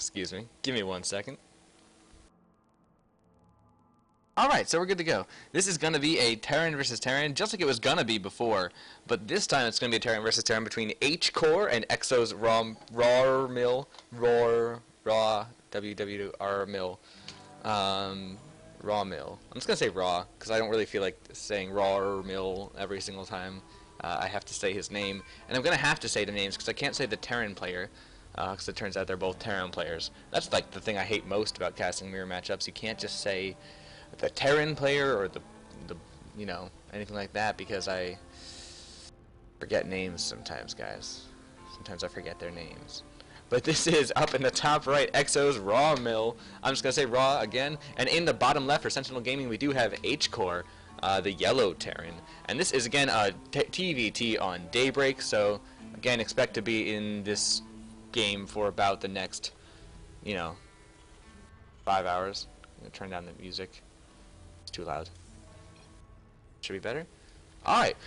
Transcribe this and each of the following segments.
Excuse me. Give me 1 second. Alright, so we're good to go. This is going to be a Terran versus Terran, just like it was going to be before. But this time it's going to be a Terran versus Terran between hGcHcore and xORawwwrmill. Raw mill. I'm just going to say raw, because I don't really feel like saying raw mill every single time I have to say his name. And I'm going to have to say the names, because I can't say the Terran player, because it turns out they're both Terran players. That's like the thing I hate most about casting mirror matchups. You can't just say the Terran player or the you know, anything like that, because I forget names sometimes, guys. Sometimes I forget their names. But this is up in the top right, xORawwwrmill. I'm just going to say raw again. And in the bottom left for Sentinel Gaming, we do have hGcHcore, the yellow Terran. And this is, again, a TVT on Daybreak. So, again, expect to be in this game for about the next, you know, 5 hours. I'm going to turn down the music. It's too loud. Should be better? Alright.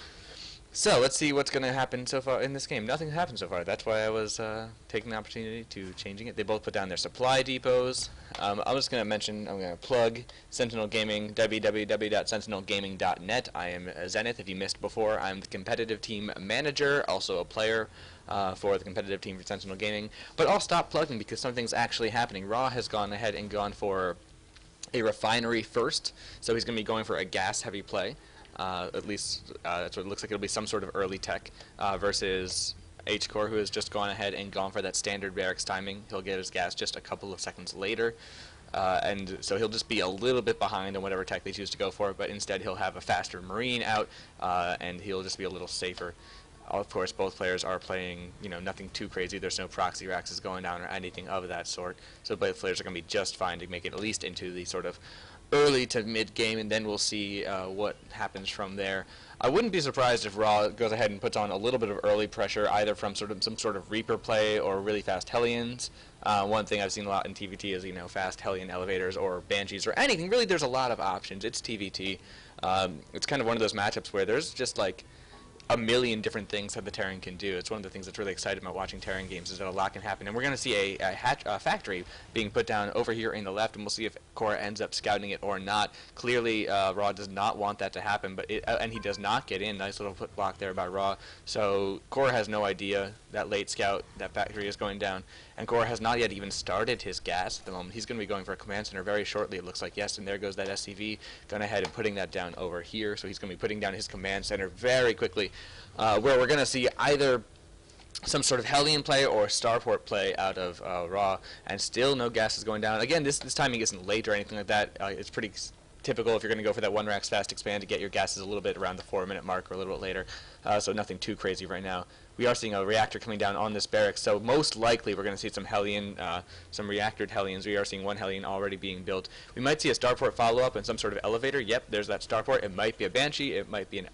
So, let's see what's going to happen so far in this game. Nothing happened so far. That's why I was taking the opportunity to changing it. They both put down their supply depots. I'm just going to mention, I'm going to plug Sentinel Gaming, www.sentinelgaming.net. I am Zenith. If you missed before, I'm the competitive team manager, also a player for the competitive team for Sentinel Gaming. But I'll stop plugging because something's actually happening. Raw has gone ahead and gone for a refinery first, so he's going to be going for a gas-heavy play. At least that's what it looks like. It'll be some sort of early tech versus hGcHcore, who has just gone ahead and gone for that standard barracks timing. He'll get his gas just a couple of seconds later, and so he'll just be a little bit behind on whatever tech they choose to go for, but instead he'll have a faster marine out, and he'll just be a little safer. Of course, both players are playing, you know, nothing too crazy. There's no proxy racks going down or anything of that sort, so both players are going to be just fine to make it at least into the sort of early to mid game, and then we'll see what happens from there. I wouldn't be surprised if Raw goes ahead and puts on a little bit of early pressure, either from some sort of Reaper play or really fast Hellions. One thing I've seen a lot in TVT is, you know, fast Hellion elevators or Banshees or anything. Really, there's a lot of options. It's TVT. It's kind of one of those matchups where there's just like a million different things that the Terran can do. It's one of the things that's really exciting about watching Terran games, is that a lot can happen. And we're going to see a factory being put down over here in the left, and we'll see if Core ends up scouting it or not. Clearly, Raw does not want that to happen, but and he does not get in. Nice little foot block there by Raw. So Core has no idea that late scout, that factory is going down, and Core has not yet even started his gas at the moment. He's going to be going for a command center very shortly, it looks like. Yes, and there goes that SCV, going ahead and putting that down over here. So he's going to be putting down his command center very quickly, where we're going to see either some sort of Hellion play or Starport play out of Raw, and still no gas is going down. Again, this timing isn't late or anything like that. It's pretty typical if you're going to go for that 1 racks fast expand to get your gases a little bit around the 4-minute mark or a little bit later, so nothing too crazy right now. We are seeing a reactor coming down on this barracks, so most likely we're going to see some Hellion, some reactored Hellions. We are seeing 1 Hellion already being built. We might see a Starport follow-up and some sort of elevator. Yep, there's that Starport. It might be a Banshee. It might be an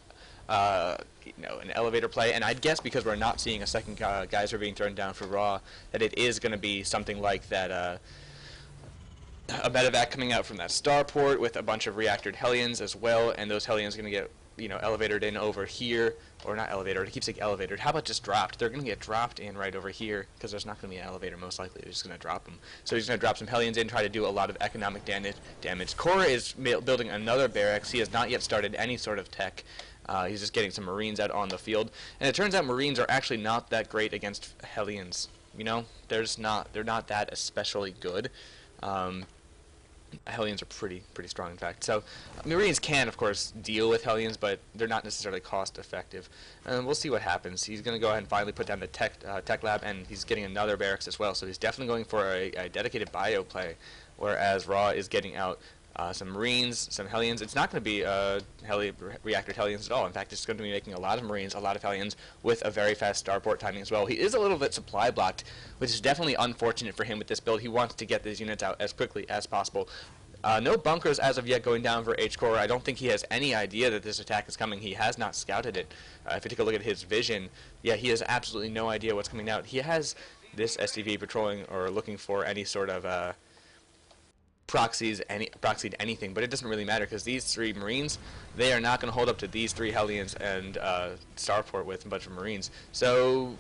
you know, an elevator play, and I'd guess because we're not seeing a second geyser being thrown down for Raw, that it is going to be something like that, a medevac coming out from that starport with a bunch of reactored Hellions as well, and those Hellions are going to get, you know, elevated in over here, or not elevator, it keeps saying elevated. How about just dropped? They're going to get dropped in right over here, because there's not going to be an elevator, most likely. They're just going to drop them. So he's going to drop some Hellions in, try to do a lot of economic damage. Core is building another barracks. He has not yet started any sort of tech. He's just getting some Marines out on the field. And it turns out Marines are actually not that great against Hellions. You know, they're not that especially good. Hellions are pretty strong, in fact. So Marines can, of course, deal with Hellions, but they're not necessarily cost effective. And we'll see what happens. He's going to go ahead and finally put down the tech lab, and he's getting another barracks as well. So he's definitely going for a dedicated bio play, whereas Raw is getting out some Marines, some Hellions. It's not going to be reactored Hellions at all. In fact, it's going to be making a lot of Marines, a lot of Hellions, with a very fast starport timing as well. He is a little bit supply blocked, which is definitely unfortunate for him with this build. He wants to get these units out as quickly as possible. No bunkers as of yet going down for hGcHcore. I don't think he has any idea that this attack is coming. He has not scouted it. If you take a look at his vision, yeah, he has absolutely no idea what's coming out. He has this SCV patrolling or looking for any sort of proxied anything, but it doesn't really matter because these 3 Marines, they are not going to hold up to these 3 Hellions and Starport with a bunch of Marines. So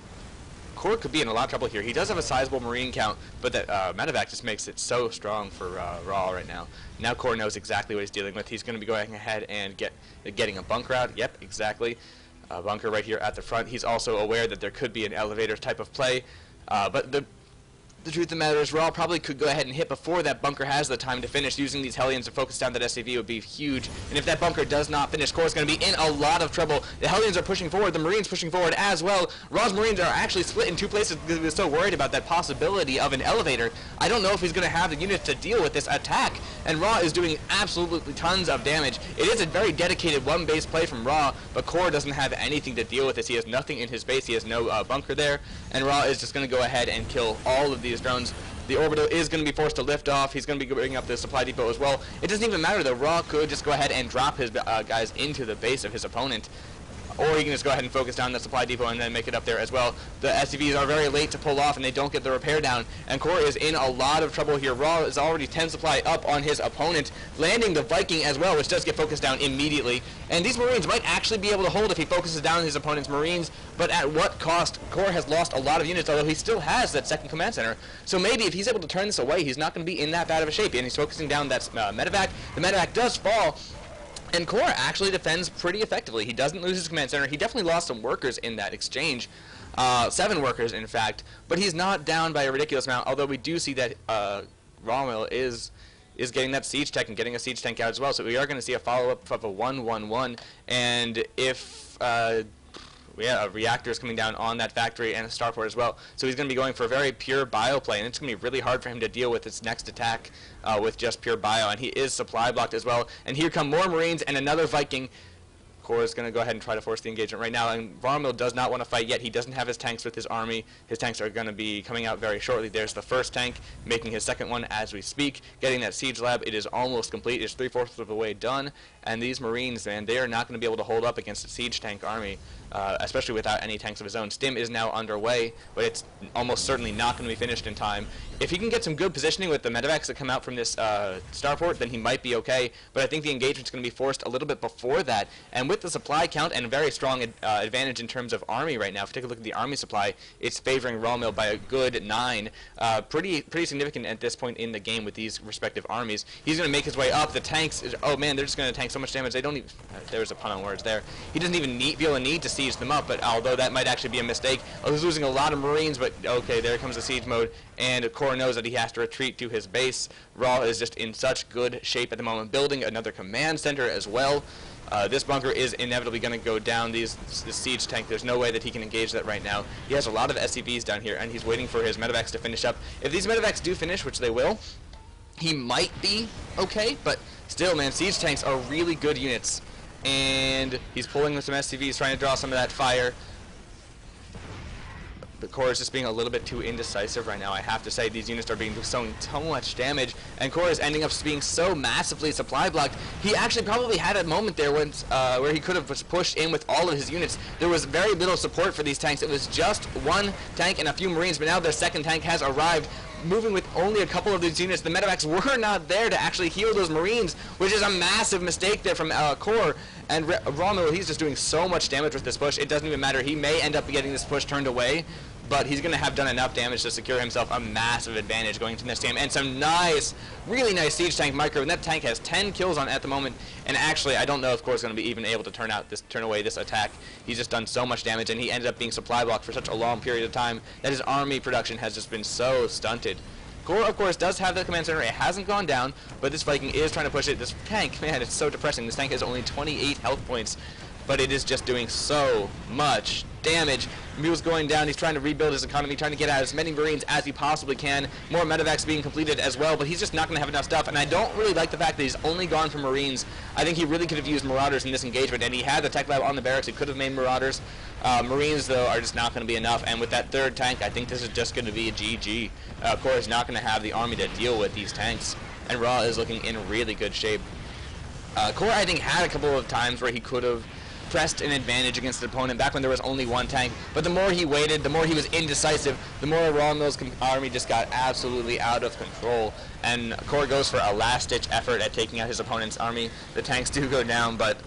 Core could be in a lot of trouble here. He does have a sizable Marine count, but that medevac just makes it so strong for Raw right now. Now Core knows exactly what he's dealing with. He's going to be going ahead and getting a bunker out. Yep, exactly. A bunker right here at the front. He's also aware that there could be an elevator type of play, but the truth of the matter is Raw probably could go ahead and hit before that bunker has the time to finish. Using these Hellions to focus down that SCV would be huge, and if that bunker does not finish, Core is going to be in a lot of trouble. The Hellions are pushing forward, the Marines pushing forward as well. Raw's Marines are actually split in two places because he was so worried about that possibility of an elevator. I don't know if he's going to have the units to deal with this attack, and Raw is doing absolutely tons of damage. It is a very dedicated one base play from Raw, but Core doesn't have anything to deal with this. He has nothing in his base, he has no bunker there, and Raw is just going to go ahead and kill all of these drones. The orbital is going to be forced to lift off. He's going to be bringing up the supply depot as well. It doesn't even matter though. Raw could just go ahead and drop his guys into the base of his opponent, or he can just go ahead and focus down the supply depot and then make it up there as well. The SCVs are very late to pull off, and they don't get the repair down, and Core is in a lot of trouble here. Raw is already 10 supply up on his opponent, landing the Viking as well, which does get focused down immediately. And these Marines might actually be able to hold if he focuses down his opponent's Marines, but at what cost? Core has lost a lot of units, although he still has that second command center. So maybe if he's able to turn this away, he's not going to be in that bad of a shape, and he's focusing down that medevac. The medevac does fall, and Core actually defends pretty effectively. He doesn't lose his command center. He definitely lost some workers in that exchange. 7 workers, in fact. But he's not down by a ridiculous amount, although we do see that xORawwwrmill is getting that siege tech and getting a siege tank out as well. So we are going to see a follow-up of a 1-1-1. And if a reactor is coming down on that factory and a starport as well. So he's going to be going for a very pure bio play, and it's going to be really hard for him to deal with his next attack with just pure bio, and he is supply blocked as well. And here come more Marines and another Viking. Core is going to go ahead and try to force the engagement right now, and xORawwwrmill does not want to fight yet. He doesn't have his tanks with his army. His tanks are going to be coming out very shortly. There's the first tank, making his second one as we speak, getting that siege lab. It is almost complete. It's 3/4 of the way done, and these Marines, man, they are not going to be able to hold up against a siege tank army, especially without any tanks of his own. Stim is now underway, but it's almost certainly not going to be finished in time. If he can get some good positioning with the medevacs that come out from this starport, then he might be okay, but I think the engagement's going to be forced a little bit before that, and with the supply count and a very strong advantage in terms of army right now, if you take a look at the army supply, it's favoring xORawwwrmill by a good 9. Pretty significant at this point in the game with these respective armies. He's going to make his way up. The tanks, oh man, they're just going to tank so much damage. They don't even, there's a pun on words there. He doesn't even feel a need to siege them up, but although that might actually be a mistake. He's losing a lot of Marines, but okay, there comes the siege mode, and Core knows that he has to retreat to his base. Raw is just in such good shape at the moment, building another command center as well. This bunker is inevitably going to go down. This siege tank, there's no way that he can engage that right now. He has a lot of SCVs down here, and he's waiting for his medevacs to finish up. If these medevacs do finish, which they will, he might be okay, but still, man, siege tanks are really good units. And he's pulling with some SCVs, trying to draw some of that fire. The Core is just being a little bit too indecisive right now, I have to say. These units are being so much damage, and Core is ending up being so massively supply blocked. He actually probably had a moment there once, where he could have just pushed in with all of his units. There was very little support for these tanks. It was just one tank and a few Marines, but now their second tank has arrived, moving with only a couple of these units. The medevacs were not there to actually heal those Marines, which is a massive mistake there from Core. And xORawwwrmill, he's just doing so much damage with this push, it doesn't even matter. He may end up getting this push turned away, but he's going to have done enough damage to secure himself a massive advantage going into the next game. And some nice, really nice siege tank micro, and that tank has 10 kills on it at the moment. And actually, I don't know if Core's going to be even able to turn away this attack. He's just done so much damage, and he ended up being supply blocked for such a long period of time that his army production has just been so stunted. Core, of course, does have the command center. It hasn't gone down, but this Viking is trying to push it. This tank, man, it's so depressing. This tank has only 28 health points, but it is just doing so much damage. Mule's going down. He's trying to rebuild his economy, trying to get out as many Marines as he possibly can. More medevacs being completed as well, but he's just not going to have enough stuff, and I don't really like the fact that he's only gone for Marines. I think he really could have used Marauders in this engagement, and he had the tech lab on the barracks. He could have made Marauders. Marines, though, are just not going to be enough, and with that third tank, I think this is just going to be a GG. Core is not going to have the army to deal with these tanks, and Raw is looking in really good shape. Core, I think, had a couple of times where he could have pressed an advantage against the opponent back when there was only one tank, but the more he waited, the more he was indecisive, the more xORawwwrmill's army just got absolutely out of control, and Core goes for a last-ditch effort at taking out his opponent's army. The tanks do go down, but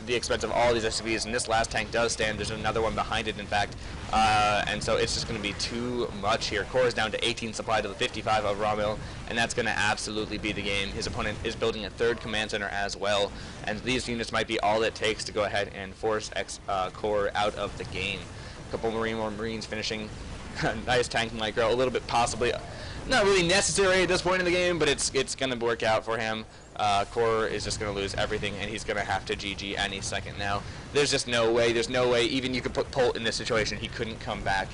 the expense of all these SCVs, and this last tank does stand. There's another one behind it, in fact, and so it's just going to be too much here. Core is down to 18 supply to the 55 of xORawwwrmill, and that's going to absolutely be the game. His opponent is building a third command center as well, and these units might be all it takes to go ahead and force Core out of the game. A couple more Marines finishing. Nice tank micro, a little bit possibly not really necessary at this point in the game, but it's going to work out for him. Core is just going to lose everything, and he's going to have to GG any second now. There's just no way. There's no way. Even you could put Polt in this situation, he couldn't come back.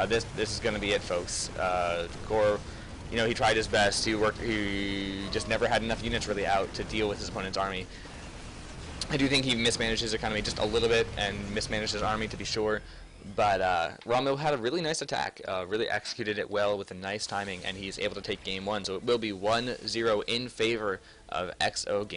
This is going to be it, folks. Core, you know, he tried his best. He just never had enough units really out to deal with his opponent's army. I do think he mismanaged his economy just a little bit and mismanaged his army, to be sure. But xORawwwrmill had a really nice attack, really executed it well with a nice timing, and he's able to take game one. So it will be 1-0 in favor of XO Game.